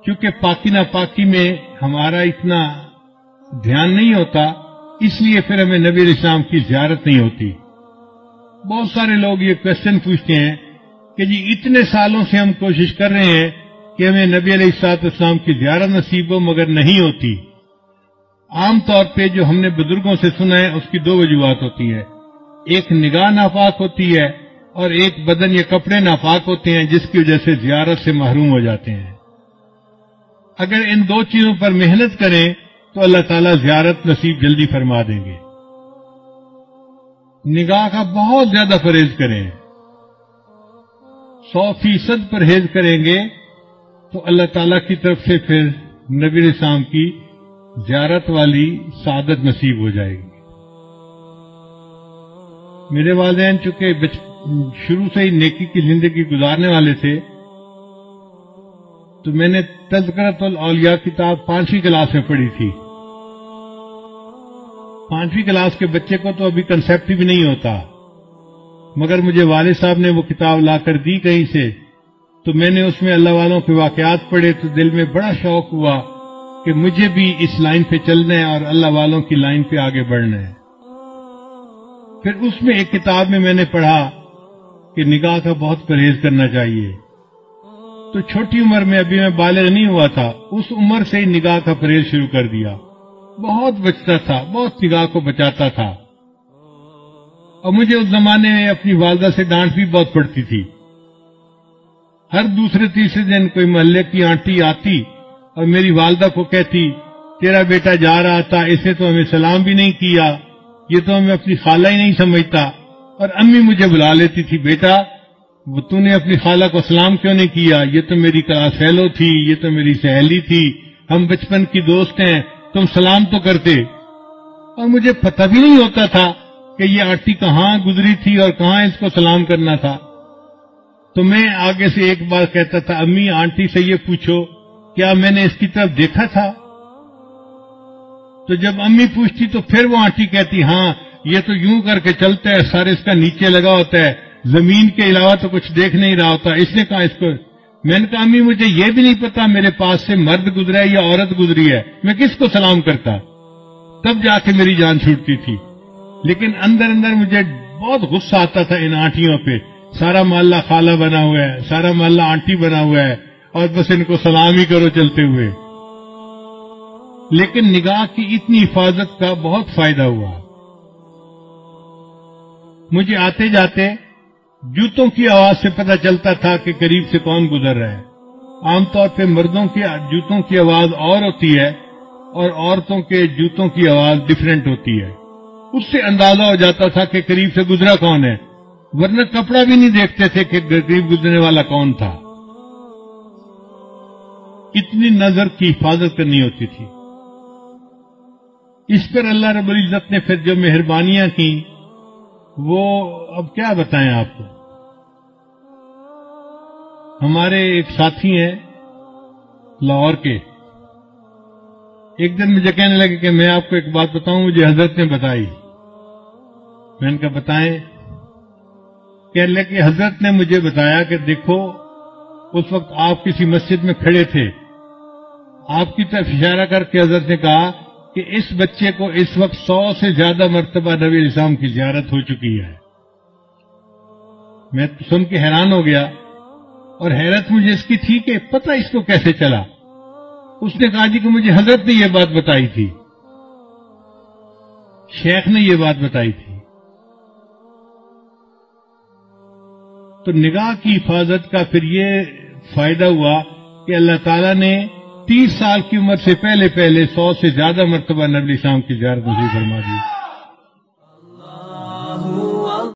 چونکہ پاکی ناپاکی میں ہمارا اتنا دھیان نہیں ہوتا، اس لیے پھر ہمیں نبی علیہ السلام کی زیارت نہیں ہوتی۔ بہت سارے لوگ یہ کوشچن پوچھتے ہیں کہ جی اتنے سالوں سے ہم کوشش کر رہے ہیں کہ ہمیں نبی علیہ السلام کی زیارت نصیب ہو، مگر نہیں ہوتی۔ عام طور پہ جو ہم نے بزرگوں سے سنا ہے اس کی دو وجوہات ہوتی ہے، ایک نگاہ ناپاک ہوتی ہے اور ایک بدن یا کپڑے ناپاک ہوتے ہیں جس کی وجہ سے زیارت سے محروم ہو جاتے ہیں۔ اگر ان دو چیزوں پر محنت کریں تو اللہ تعالیٰ زیارت نصیب جلدی فرما دیں گے۔ نگاہ کا بہت زیادہ پرہیز کریں، 100% پرہیز کریں گے تو اللہ تعالیٰ کی طرف سے پھر نبی علیہ السلام کی زیارت والی سعادت نصیب ہو جائے گی۔ میرے والدین چونکہ شروع سے ہی نیکی کی زندگی گزارنے والے تھے، تو میں نے تذکرۃ الاولیاء کتاب 5ویں کلاس میں پڑھی تھی۔ 5ویں کلاس کے بچے کو تو ابھی کنسیپٹ بھی نہیں ہوتا، مگر مجھے والد صاحب نے وہ کتاب لا کر دی کہیں سے، تو میں نے اس میں اللہ والوں کے واقعات پڑھے تو دل میں بڑا شوق ہوا کہ مجھے بھی اس لائن پہ چلنا ہے اور اللہ والوں کی لائن پہ آگے بڑھنا ہے۔ پھر اس میں ایک کتاب میں میں نے پڑھا کہ نگاہ کا بہت پرہیز کرنا چاہیے، تو چھوٹی عمر میں ابھی میں بالغ نہیں ہوا تھا، اس عمر سے ہی نگاہ کا پرہیز شروع کر دیا۔ بہت بچتا تھا، بہت نگاہ کو بچاتا تھا، اور مجھے اس زمانے میں اپنی والدہ سے ڈانٹ بھی بہت پڑتی تھی۔ ہر دوسرے تیسرے دن کوئی محلے کی آنٹی آتی اور میری والدہ کو کہتی تیرا بیٹا جا رہا تھا، اسے تو ہمیں سلام بھی نہیں کیا، یہ تو ہمیں اپنی خالہ ہی نہیں سمجھتا۔ اور امی مجھے بلا لیتی تھی، بیٹا وہ تو نے اپنی خالہ کو سلام کیوں نہیں کیا، یہ تو میری کلاس فیلو تھی، یہ تو میری سہیلی تھی، ہم بچپن کی دوست ہیں، تم سلام تو کرتے۔ اور مجھے پتہ بھی نہیں ہوتا تھا کہ یہ آنٹی کہاں گزری تھی اور کہاں اس کو سلام کرنا تھا۔ تو میں آگے سے ایک بار کہتا تھا، امی آنٹی سے یہ پوچھو کیا میں نے اس کی طرف دیکھا تھا؟ تو جب امی پوچھتی تو پھر وہ آنٹی کہتی ہاں یہ تو یوں کر کے چلتا ہے، سر اس کا نیچے لگا ہوتا ہے، زمین کے علاوہ تو کچھ دیکھ نہیں رہا ہوتا، اس نے کہا اس کو۔ میں نے کہا امی مجھے یہ بھی نہیں پتا میرے پاس سے مرد گزرا ہے یا عورت گزری ہے، میں کس کو سلام کرتا؟ تب جا کے میری جان چھوٹتی تھی۔ لیکن اندر اندر مجھے بہت غصہ آتا تھا ان آنٹیوں پہ، سارا محلہ خالہ بنا ہوا ہے، سارا محلہ آنٹی بنا ہوا ہے، اور بس ان کو سلام ہی کرو چلتے ہوئے۔ لیکن نگاہ کی اتنی حفاظت کا بہت فائدہ ہوا۔ مجھے آتے جاتے جوتوں کی آواز سے پتہ چلتا تھا کہ قریب سے کون گزر رہا ہے۔ عام طور پہ مردوں کے جوتوں کی آواز اور ہوتی ہے اور عورتوں کے جوتوں کی آواز ڈیفرنٹ ہوتی ہے، اس سے اندازہ ہو جاتا تھا کہ قریب سے گزرا کون ہے، ورنہ کپڑا بھی نہیں دیکھتے تھے کہ قریب گزرنے والا کون تھا۔ اتنی نظر کی حفاظت کرنی ہوتی تھی۔ اس پر اللہ رب العزت نے پھر جو مہربانیاں کی وہ اب کیا بتائیں آپ کو۔ ہمارے ایک ساتھی ہیں لاہور کے، ایک دن مجھے کہنے لگے کہ میں آپ کو ایک بات بتاؤں، مجھے حضرت نے بتائی۔ میں نے کہا بتائیں۔ کہنے لگے کہ حضرت نے مجھے بتایا کہ دیکھو اس وقت آپ کسی مسجد میں کھڑے تھے، آپ کی طرف اشارہ کر کے حضرت نے کہا کہ اس بچے کو اس وقت 100 سے زیادہ مرتبہ نبی علیہ السلام کی زیارت ہو چکی ہے۔ میں سن کے حیران ہو گیا، اور حیرت مجھے اس کی تھی کہ پتہ اس کو کیسے چلا۔ اس نے کہا جی کہ مجھے حضرت نے یہ بات بتائی تھی، شیخ نے یہ بات بتائی تھی۔ تو نگاہ کی حفاظت کا پھر یہ فائدہ ہوا کہ اللہ تعالیٰ نے 30 سال کی عمر سے پہلے 100 سے زیادہ مرتبہ نبی السلام کی زیارت نصیب فرما دی۔